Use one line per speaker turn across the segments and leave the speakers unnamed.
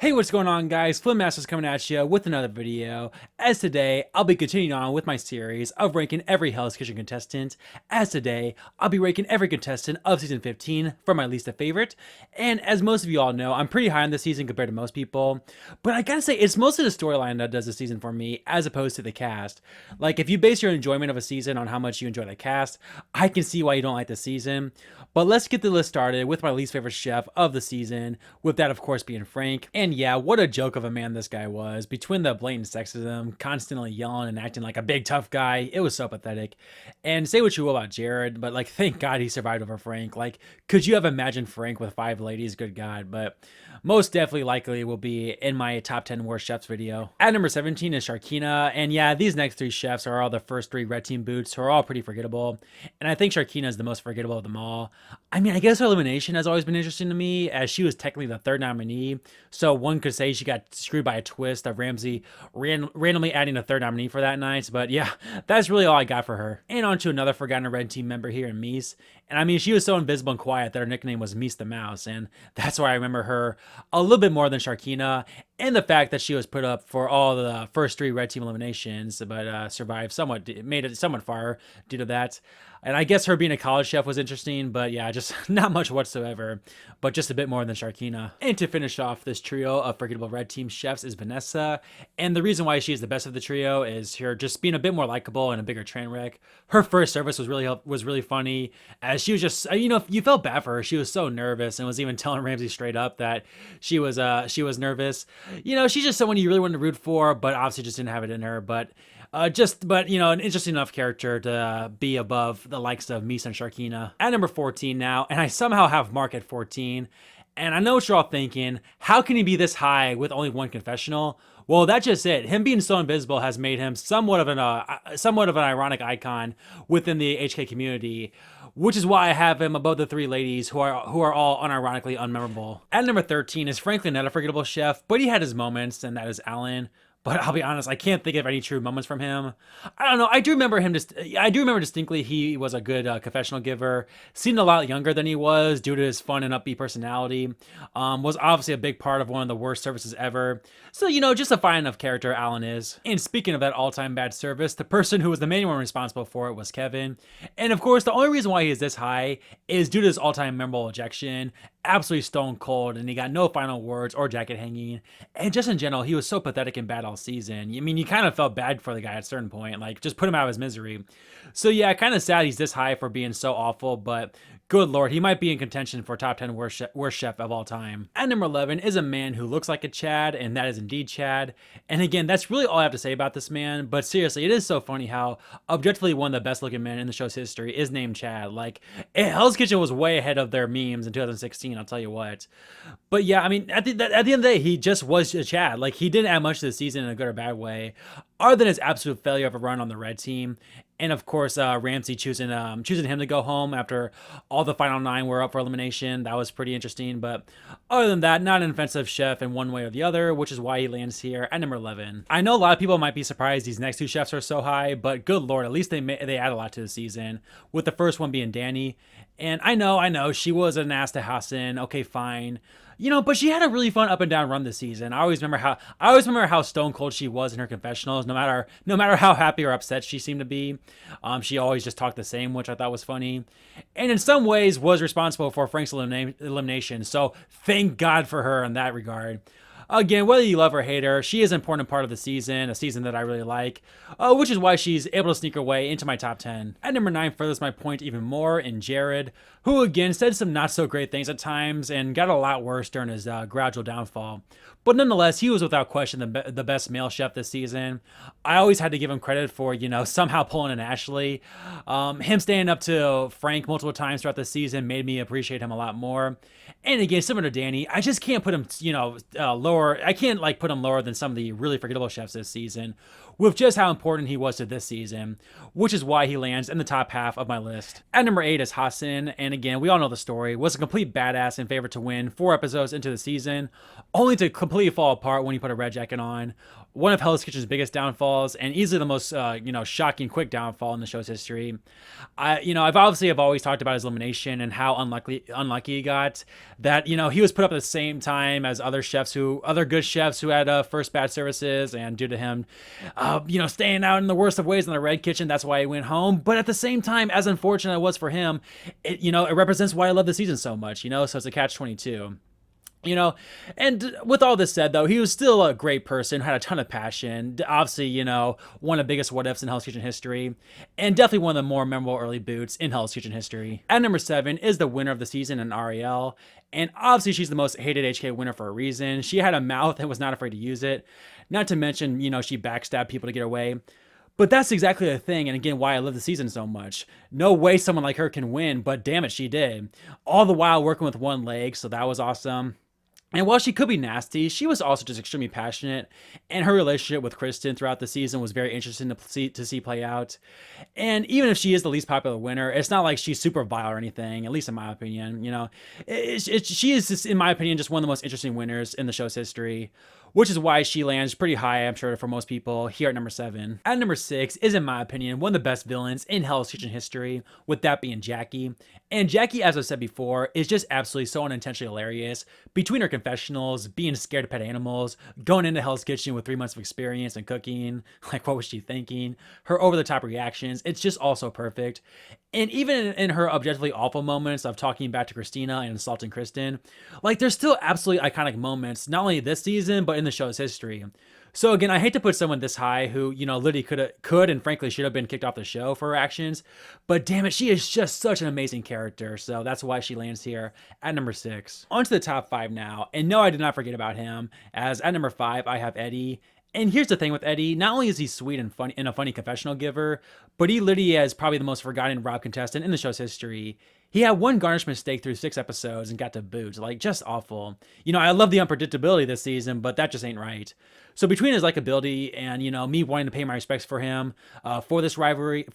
Hey, what's going on, guys? FlynnMasters coming at you with another video. As today, I'll be continuing on with my series of ranking every Hell's Kitchen contestant. As today, I'll be ranking every contestant of season 15 from my least favorite. And as most of you all know, I'm pretty high on this season compared to most people. But I gotta say, it's mostly the storyline that does the season for me, as opposed to the cast. Like, if you base your enjoyment of a season on how much you enjoy the cast, I can see why you don't like the season. But let's get the list started with my least favorite chef of the season, with that, of course, being Frank. And yeah, what a joke of a man this guy was. Between the blatant sexism, constantly yelling and acting like a big tough guy, it was so pathetic. And say what you will about Jared, but like, thank God he survived over Frank. Like, could you have imagined Frank with 5 ladies? Good God. But most definitely likely will be in my top 10 worst chefs video. At number 17 is Sharkina. And yeah, these next 3 chefs are all the first 3 red team boots, who are all pretty forgettable. And I think Sharkina is the most forgettable of them all. I mean, I guess her elimination has always been interesting to me, as she was technically the 3rd nominee. So one could say she got screwed by a twist of Ramsay randomly adding a 3rd nominee for that night. But yeah, that's really all I got for her. And on to another forgotten red team member here in Mies. And I mean, she was so invisible and quiet that her nickname was Mies the Mouse. And that's why I remember her a little bit more than Sharkina. And the fact that she was put up for all the first 3 red team eliminations, but survived somewhat, made it somewhat far due to that. And I guess her being a college chef was interesting, but yeah, just not much whatsoever, but just a bit more than Sharkina. And to finish off this trio of forgettable red team chefs is Vanessa. And the reason why she is the best of the trio is her just being a bit more likable and a bigger train wreck. Her first service was really funny, as she was just, you felt bad for her. She was so nervous and was even telling Ramsay straight up that she was nervous. She's just someone you really wanted to root for, but obviously just didn't have it in her. But an interesting enough character to be above the likes of Mies and Sharkina. At number 14 now, and I somehow have Mark at 14. And I know what you're all thinking, how can he be this high with only 1 confessional? Well, that's just it. Him being so invisible has made him somewhat of an ironic icon within the HK community, which is why I have him above the 3 ladies who are all unironically unmemorable. At number 13 is frankly not a forgettable chef, but he had his moments, and that is Alan. But I'll be honest, I can't think of any true moments from him. I don't know. I do remember distinctly he was a good confessional giver. Seemed a lot younger than he was due to his fun and upbeat personality. Was obviously a big part of one of the worst services ever. So, just a fine enough character Alan is. And speaking of that all-time bad service, the person who was the main one responsible for it was Kevin. And of course, the only reason why he is this high is due to his all-time memorable ejection. Absolutely stone cold, and he got no final words or jacket hanging. And just in general, he was so pathetic and bad all season. I mean, you kind of felt bad for the guy at a certain point, like just put him out of his misery. So yeah, kind of sad he's this high for being so awful, but good lord, he might be in contention for top 10 worst chef of all time. At number 11 is a man who looks like a Chad, and that is indeed Chad. And again, that's really all I have to say about this man, but seriously, it is so funny how objectively one of the best looking men in the show's history is named Chad. Like, Hell's Kitchen was way ahead of their memes in 2016, I'll tell you what. But yeah, I mean, at the end of the day, he just was a Chad. Like, he didn't add much to the season in a good or bad way, other than his absolute failure of a run on the red team. And of course, Ramsay choosing him to go home after all the final 9 were up for elimination. That was pretty interesting. But other than that, not an offensive chef in one way or the other, which is why he lands here at number 11. I know a lot of people might be surprised these next 2 chefs are so high, but good lord, at least they add a lot to the season, with the first one being Dany. And I know, she was an ass to Hassen. Okay, fine. But she had a really fun up and down run this season. I always remember how stone cold she was in her confessionals. No matter how happy or upset she seemed to be, she always just talked the same, which I thought was funny, and in some ways was responsible for Frank's elimination. So thank God for her in that regard. Again, whether you love or hate her, she is an important part of the season, a season that I really like, which is why she's able to sneak her way into my top 10. At number 9 furthers my point even more in Jared, who again said some not so great things at times and got a lot worse during his gradual downfall. But nonetheless, he was without question the best male chef this season. I always had to give him credit for, somehow pulling an Ashley. Him standing up to Frank multiple times throughout the season made me appreciate him a lot more. And again, similar to Dany, I just can't put him, lower. I can't put him lower than some of the really forgettable chefs this season, with just how important he was to this season, which is why he lands in the top half of my list. At number 8 is Hassen, and again, we all know the story. Was a complete badass and favorite to win 4 episodes into the season, only to completely fall apart when he put a red jacket on. One of Hell's Kitchen's biggest downfalls, and easily the most, shocking, quick downfall in the show's history. I've always talked about his elimination and how unlucky he got. That, he was put up at the same time as other chefs who other good chefs who had first bad services, and due to him, staying out in the worst of ways in the red kitchen, that's why he went home. But at the same time, as unfortunate it was for him, it represents why I love the season so much. So it's a catch-22. And with all this said, though, he was still a great person, had a ton of passion. Obviously, one of the biggest what ifs in Hell's Kitchen history, and definitely one of the more memorable early boots in Hell's Kitchen history. At number 7 is the winner of the season in Arel. And obviously, she's the most hated HK winner for a reason. She had a mouth and was not afraid to use it. Not to mention, she backstabbed people to get away. But that's exactly the thing, and again, why I love the season so much. No way someone like her can win, but damn it, she did. All the while working with one leg, so that was awesome. And while she could be nasty, she was also just extremely passionate, and her relationship with Kristen throughout the season was very interesting to see play out. And even if she is the least popular winner, it's not like she's super vile or anything, at least in my opinion. She is, just, in my opinion, just one of the most interesting winners in the show's history, which is why she lands pretty high, I'm sure, for most people, here at number 7. At number 6 is, in my opinion, one of the best villains in Hell's Kitchen history, with that being Jackie. And Jackie, as I said before, is just absolutely so unintentionally hilarious. Between her confessionals, being scared of pet animals, going into Hell's Kitchen with 3 months of experience in cooking, like what was she thinking? Her over-the-top reactions, it's just all so perfect. And even in her objectively awful moments of talking back to Christina and insulting Kristen, there's still absolutely iconic moments, not only this season, but in the show's history. So again, I hate to put someone this high who, literally could and frankly should have been kicked off the show for her actions, but damn it, she is just such an amazing character, so that's why she lands here at number 6. On to the top 5 now, and no, I did not forget about him, as at number 5, I have Eddie. And here's the thing with Eddie, not only is he sweet and funny and a funny confessional giver, but he literally is probably the most forgotten rob contestant in the show's history. He had one garnish mistake through 6 episodes and got to boot, just awful. I love the unpredictability this season, but that just ain't right. So between his likability and, me wanting to pay my respects for him, for this robbery,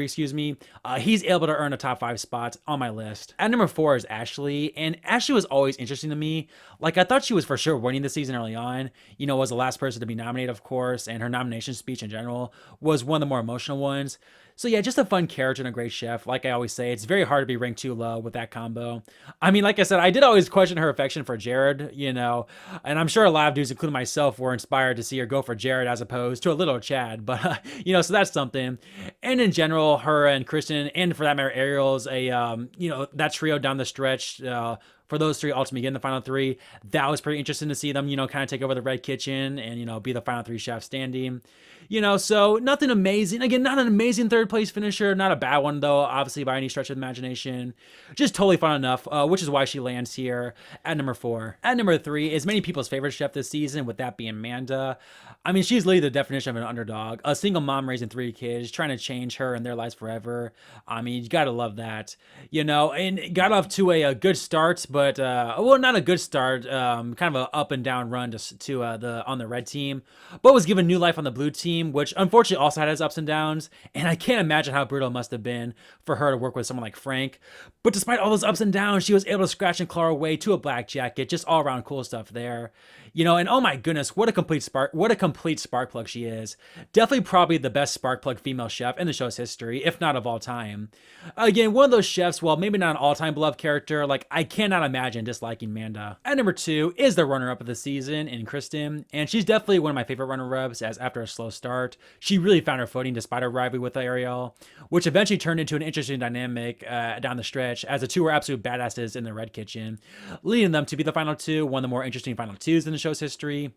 he's able to earn a top 5 spot on my list. At number 4 is Ashley, and Ashley was always interesting to me. I thought she was for sure winning the season early on, was the last person to be nominated, of course, and her nomination speech in general was one of the more emotional ones. So yeah, just a fun character and a great chef. Like I always say, it's very hard to be ranked too low with that combo. I mean, like I said, I did always question her affection for Jared, and I'm sure a lot of dudes, including myself, were inspired to see her go for Jared as opposed to a little Chad. But, so that's something. And in general, her and Kristen, and for that matter, Ariel's that trio down the stretch, for those 3 ultimately getting the final 3, that was pretty interesting to see them, kind of take over the red kitchen and, be the final 3 chefs standing. So nothing amazing. Again, not an amazing 3rd place finisher, not a bad one though, obviously by any stretch of the imagination. Just totally fun enough, which is why she lands here at number 4. At number 3 is many people's favorite chef this season, with that being Manda. I mean, she's literally the definition of an underdog. A single mom raising 3 kids, trying to change her and their lives forever. I mean, you gotta love that, and got off to a good start, but not a good start, kind of an up and down run on the red team, but was given new life on the blue team, which unfortunately also had its ups and downs. And I can't imagine how brutal it must have been for her to work with someone like Frank. But despite all those ups and downs, she was able to scratch and claw her way to a black jacket. Just all around cool stuff there. And oh my goodness, what a complete spark plug she is. Definitely probably the best spark plug female chef in the show's history, if not of all time. Again, one of those chefs, well, maybe not an all-time beloved character, I cannot imagine disliking Manda. At number 2 is the runner-up of the season in Kristen, and she's definitely one of my favorite runner-ups, as after a slow start, she really found her footing despite her rivalry with Arel, which eventually turned into an interesting dynamic down the stretch, as the 2 were absolute badasses in the red kitchen, leading them to be the final 2, one of the more interesting final 2s in the show's history.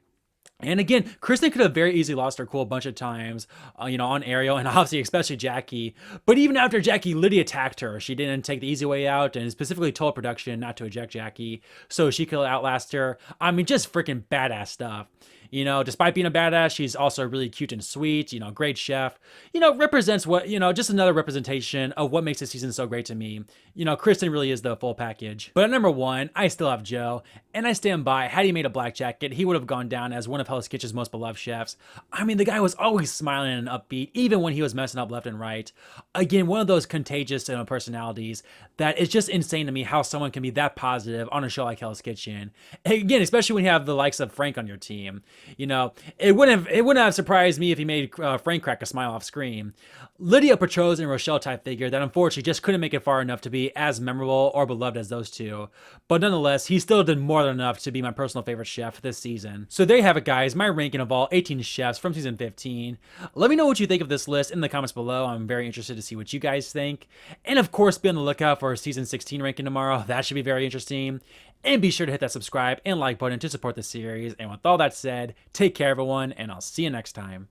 And again, Kristen could have very easily lost her cool a bunch of times, on Arel, and obviously especially Jackie. But even after Jackie literally attacked her, she didn't take the easy way out and specifically told production not to eject Jackie so she could outlast her. I mean, just freaking badass stuff. Despite being a badass, she's also really cute and sweet, great chef, represents what, just another representation of what makes this season so great to me. Kristen really is the full package. But at number 1, I still have Joe, and I stand by. Had he made a black jacket, he would have gone down as one of Hell's Kitchen's most beloved chefs. I mean, the guy was always smiling and upbeat, even when he was messing up left and right. Again, one of those contagious personalities that is just insane to me, how someone can be that positive on a show like Hell's Kitchen. Again, especially when you have the likes of Frank on your team. It wouldn't have surprised me if he made Frank crack a smile off screen. Lydia portrays a Rochelle type figure that unfortunately just couldn't make it far enough to be as memorable or beloved as those 2. But nonetheless, he still did more more than enough to be my personal favorite chef this season. So there you have it, guys, my ranking of all 18 chefs from season 15. Let me know what you think of this list in the comments below. I'm very interested to see what you guys think. And of course, be on the lookout for season 16 ranking tomorrow. That should be very interesting. And be sure to hit that subscribe and like button to support the series. And with all that said, take care everyone, and I'll see you next time.